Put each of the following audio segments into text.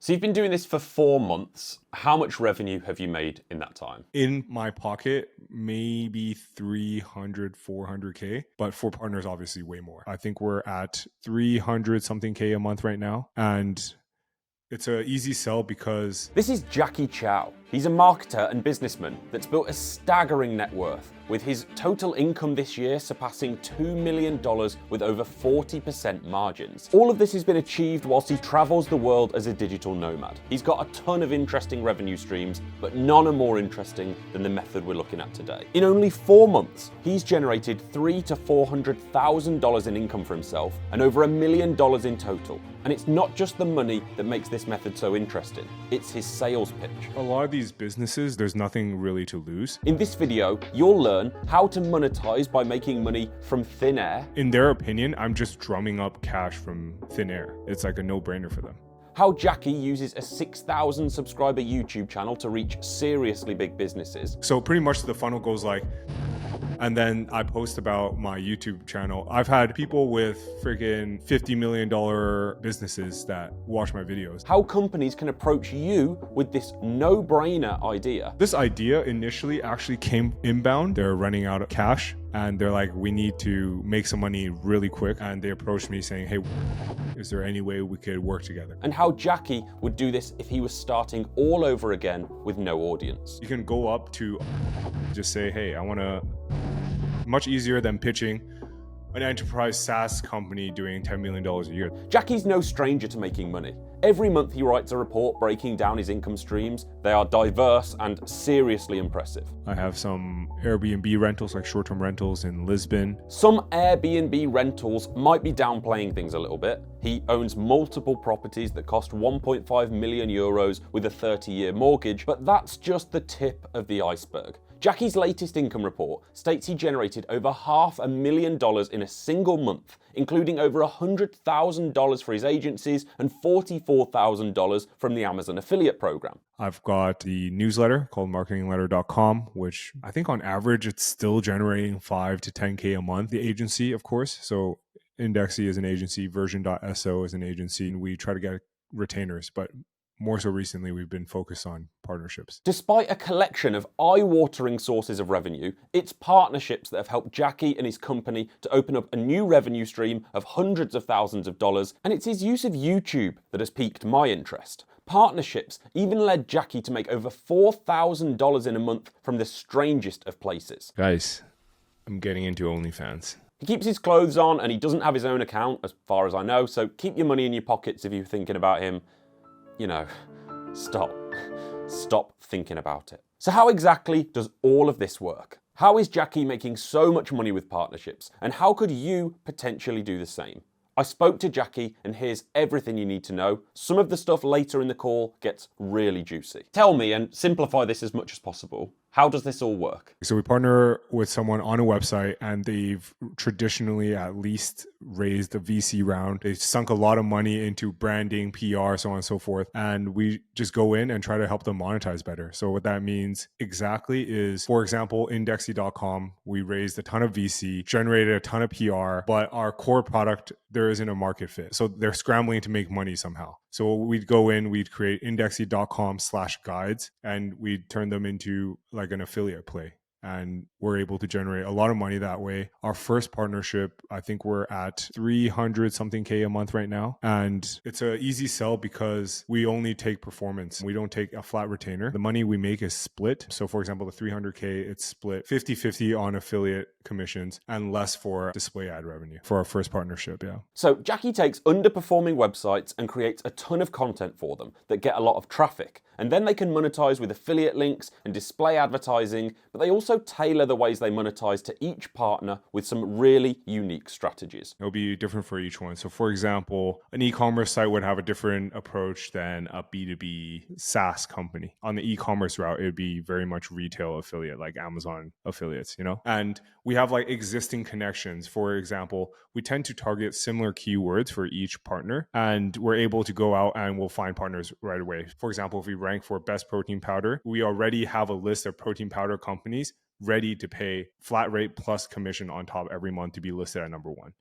So you've been doing this for 4 months. How much revenue have you made in that time? In my pocket, maybe 300, 400K, but for partners, obviously way more. I think we're at 300 something K a month right now. And it's an easy sell because... This is Jacky Chow. He's a marketer and businessman that's built a staggering net worth, with his total income this year surpassing $2 million with over 40% margins. All of this has been achieved whilst he travels the world as a digital nomad. He's got a ton of interesting revenue streams, but none are more interesting than the method we're looking at today. In only 4 months, he's generated $300,000 to $400,000 in income for himself and over $1 million in total. And it's not just the money that makes this method so interesting, it's his sales pitch. A lot of these businesses, there's nothing really to lose. In this video, you'll learn how to monetize by making money from thin air. In their opinion, I'm just drumming up cash from thin air. It's like a no-brainer for them. How Jacky uses a 6,000 subscriber YouTube channel to reach seriously big businesses. So pretty much the funnel goes like, and then I post about my YouTube channel. I've had people with freaking $50 million businesses that watch my videos. How companies can approach you with this no-brainer idea. This idea initially actually came inbound. They're running out of cash and they're like, we need to make some money really quick. And they approached me saying, hey, is there any way we could work together? And how Jacky would do this if he was starting all over again with no audience. You can go up to just say, hey, I want to, much easier than pitching an enterprise SaaS company doing $10 million a year. Jacky's no stranger to making money. Every month he writes a report breaking down his income streams. They are diverse and seriously impressive. I have some Airbnb rentals, like short-term rentals in Lisbon. Some Airbnb rentals might be downplaying things a little bit. He owns multiple properties that cost 1.5 million euros with a 30-year mortgage, but that's just the tip of the iceberg. Jacky's latest income report states he generated over $500,000 in a single month, including over $100,000 for his agencies and $44,000 from the Amazon affiliate program. I've got the newsletter called marketingletter.com, which I think on average it's still generating 5 to 10K a month. The agency, of course. So Indexy is an agency, version.so is an agency, and we try to get retainers, but more so recently, we've been focused on partnerships. Despite a collection of eye-watering sources of revenue, it's partnerships that have helped Jacky and his company to open up a new revenue stream of hundreds of thousands of dollars, and it's his use of YouTube that has piqued my interest. Partnerships even led Jacky to make over $4,000 in a month from the strangest of places. Guys, I'm getting into Onlyfans. He keeps his clothes on and he doesn't have his own account, as far as I know, so keep your money in your pockets if you're thinking about him. You know, stop thinking about it. So how exactly does all of this work? How is Jacky making so much money with partnerships? And how could you potentially do the same? I spoke to Jacky and here's everything you need to know. Some of the stuff later in the call gets really juicy. Tell me, and simplify this as much as possible, how does this all work? So we partner with someone on a website and they've traditionally at least raised a VC round. They've sunk a lot of money into branding, PR, so on and so forth. And we just go in and try to help them monetize better. So what that means exactly is, for example, Indexy.com, we raised a ton of VC, generated a ton of PR, but our core product, there isn't a market fit. So they're scrambling to make money somehow. So we'd go in, we'd create Indexy.com/guides, and we'd turn them into like an affiliate play. And we're able to generate a lot of money that way. Our first partnership, I think we're at 300 something K a month right now. And it's an easy sell because we only take performance. We don't take a flat retainer. The money we make is split. So for example, the 300K, it's split 50-50 on affiliate commissions and less for display ad revenue for our first partnership. Yeah. So Jacky takes underperforming websites and creates a ton of content for them that get a lot of traffic. And then they can monetize with affiliate links and display advertising, but they also tailor the ways they monetize to each partner with some really unique strategies. It'll be different for each one. So for example, an e-commerce site would have a different approach than a B2B SaaS company. On the e-commerce route, it would be very much retail affiliate, like Amazon affiliates, you know? And we have like existing connections. For example, we tend to target similar keywords for each partner, and we're able to go out and we'll find partners right away. For example, if we rank for best protein powder, we already have a list of protein powder companies ready to pay flat rate plus commission on top every month to be listed at number one.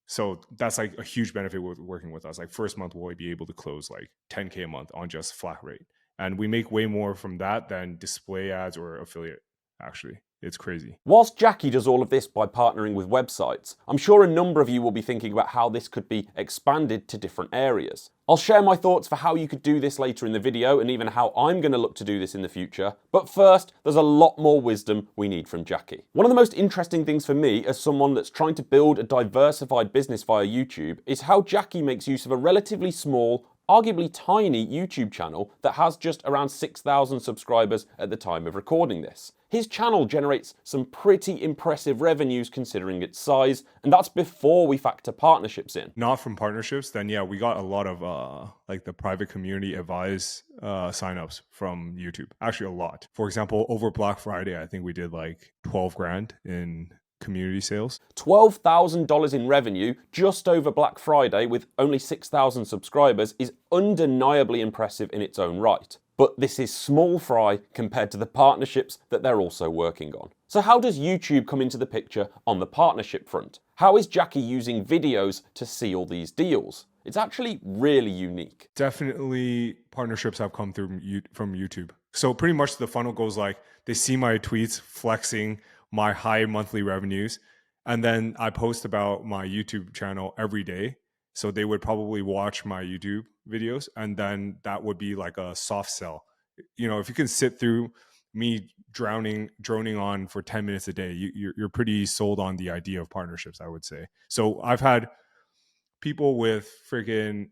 So that's like a huge benefit with working with us. Like first month, we'll be able to close like 10K a month on just flat rate. And we make way more from that than display ads or affiliate, actually. It's crazy. Whilst Jacky does all of this by partnering with websites, I'm sure a number of you will be thinking about how this could be expanded to different areas. I'll share my thoughts for how you could do this later in the video and even how I'm going to look to do this in the future. But first, there's a lot more wisdom we need from Jacky. One of the most interesting things for me as someone that's trying to build a diversified business via YouTube is how Jacky makes use of a relatively small, arguably tiny YouTube channel that has just around 6,000 subscribers at the time of recording this. His channel generates some pretty impressive revenues considering its size, and that's before we factor partnerships in. Not from partnerships, then yeah, we got a lot of like the private community advice signups from YouTube. Actually, a lot. For example, over Black Friday, I think we did like 12 grand in community sales. $12,000 in revenue just over Black Friday with only 6,000 subscribers is undeniably impressive in its own right. But this is small fry compared to the partnerships that they're also working on. So how does YouTube come into the picture on the partnership front? How is Jacky using videos to seal these deals? It's actually really unique. Definitely partnerships have come through from YouTube. So pretty much the funnel goes like, they see my tweets flexing my high monthly revenues, and then I post about my YouTube channel every day. So they would probably watch my YouTube videos, and then that would be like a soft sell. You know, if you can sit through me droning on for 10 minutes a day, you're pretty sold on the idea of partnerships, I would say. So I've had people with freaking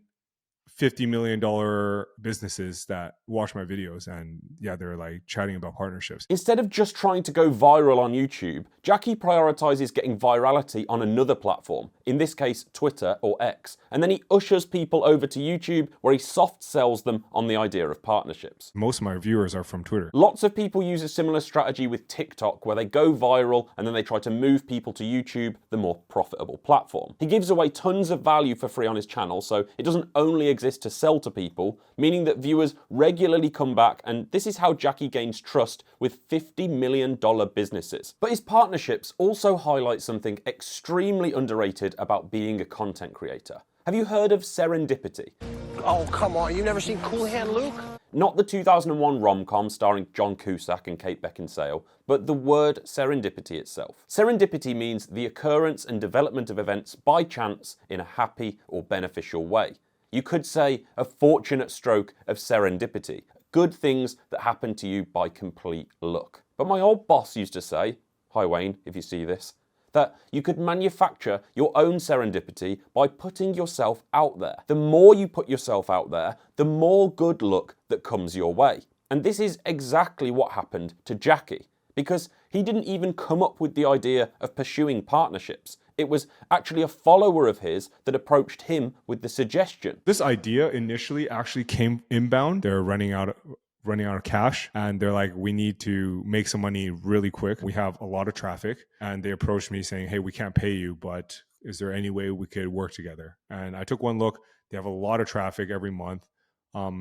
$50 million businesses that watch my videos, and yeah, they're like chatting about partnerships. Instead of just trying to go viral on YouTube, Jacky prioritizes getting virality on another platform, in this case Twitter or X, and then he ushers people over to YouTube where he soft sells them on the idea of partnerships. Most of my viewers are from Twitter. Lots of people use a similar strategy with TikTok where they go viral and then they try to move people to YouTube, the more profitable platform. He gives away tons of value for free on his channel, so it doesn't only exist to sell to people, meaning that viewers regularly come back, and this is how Jacky gains trust with $50 million businesses. But his partnerships also highlight something extremely underrated about being a content creator. Have you heard of Serendipity? Oh, come on, you've never seen Cool Hand Luke? Not the 2001 rom-com starring John Cusack and Kate Beckinsale, but the word serendipity itself. Serendipity means the occurrence and development of events by chance in a happy or beneficial way. You could say a fortunate stroke of serendipity, good things that happen to you by complete luck. But my old boss used to say, hi Wayne, if you see this, that you could manufacture your own serendipity by putting yourself out there. The more you put yourself out there, the more good luck that comes your way. And this is exactly what happened to Jacky, because he didn't even come up with the idea of pursuing partnerships. It was actually a follower of his that approached him with the suggestion. This idea initially actually came inbound. They're running out of cash, and they're like, we need to make some money really quick. We have a lot of traffic, and they approached me saying, hey, we can't pay you, but is there any way we could work together? And I took one look. They have a lot of traffic every month.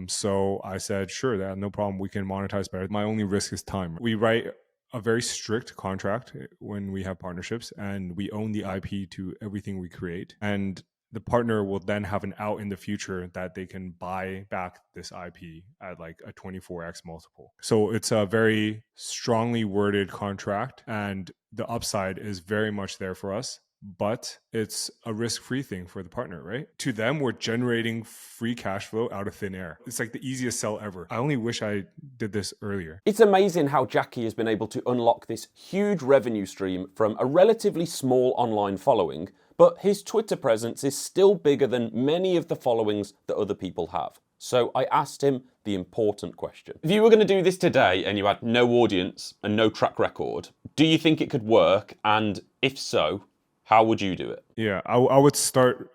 So I said, sure, that no problem. We can monetize better. My only risk is time. We write a very strict contract when we have partnerships, and we own the IP to everything we create. And the partner will then have an out in the future that they can buy back this IP at like a 24x multiple. So it's a very strongly worded contract, and the upside is very much there for us, but it's a risk-free thing for the partner, right? To them, we're generating free cash flow out of thin air. It's like the easiest sell ever. I only wish I did this earlier. It's amazing how Jacky has been able to unlock this huge revenue stream from a relatively small online following, but his Twitter presence is still bigger than many of the followings that other people have. So I asked him the important question. If you were going to do this today and you had no audience and no track record, do you think it could work? And if so, how would you do it? Yeah, I would start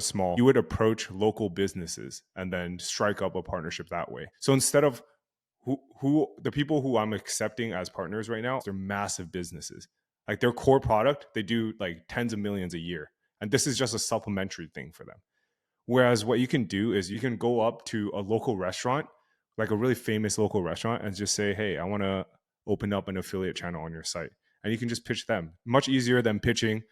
small. You would approach local businesses and then strike up a partnership that way. So instead of who the people who I'm accepting as partners right now, they're massive businesses. Like their core product, they do like tens of millions a year. And this is just a supplementary thing for them. Whereas what you can do is you can go up to a local restaurant, like a really famous local restaurant, and just say, hey, I want to open up an affiliate channel on your site. And you can just pitch them. Much easier than pitching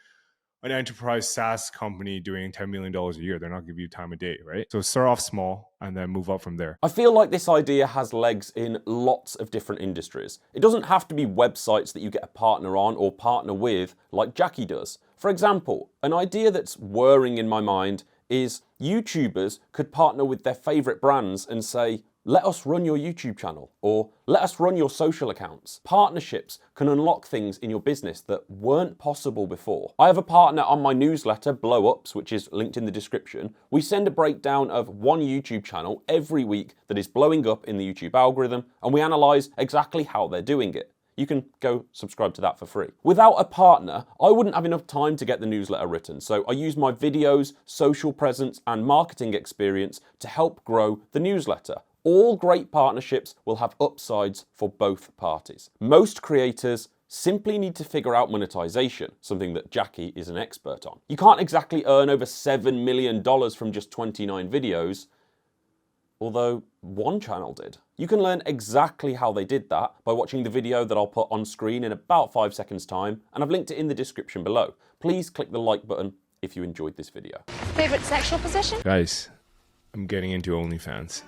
an enterprise SaaS company doing $10 million a year. They're not giving you time of day, right? So start off small and then move up from there. I feel like this idea has legs in lots of different industries. It doesn't have to be websites that you get a partner on or partner with like Jacky does. For example, an idea that's whirring in my mind is YouTubers could partner with their favorite brands and say, let us run your YouTube channel, or let us run your social accounts. Partnerships can unlock things in your business that weren't possible before. I have a partner on my newsletter, BLOWUPS, which is linked in the description. We send a breakdown of one YouTube channel every week that is blowing up in the YouTube algorithm, and we analyze exactly how they're doing it. You can go subscribe to that for free. Without a partner, I wouldn't have enough time to get the newsletter written, so I use my videos, social presence, and marketing experience to help grow the newsletter. All great partnerships will have upsides for both parties. Most creators simply need to figure out monetization, something that Jacky is an expert on. You can't exactly earn over $7 million from just 29 videos, although one channel did. You can learn exactly how they did that by watching the video that I'll put on screen in about 5 seconds time, and I've linked it in the description below. Please click the like button if you enjoyed this video. Favorite sexual position? Guys, I'm getting into OnlyFans.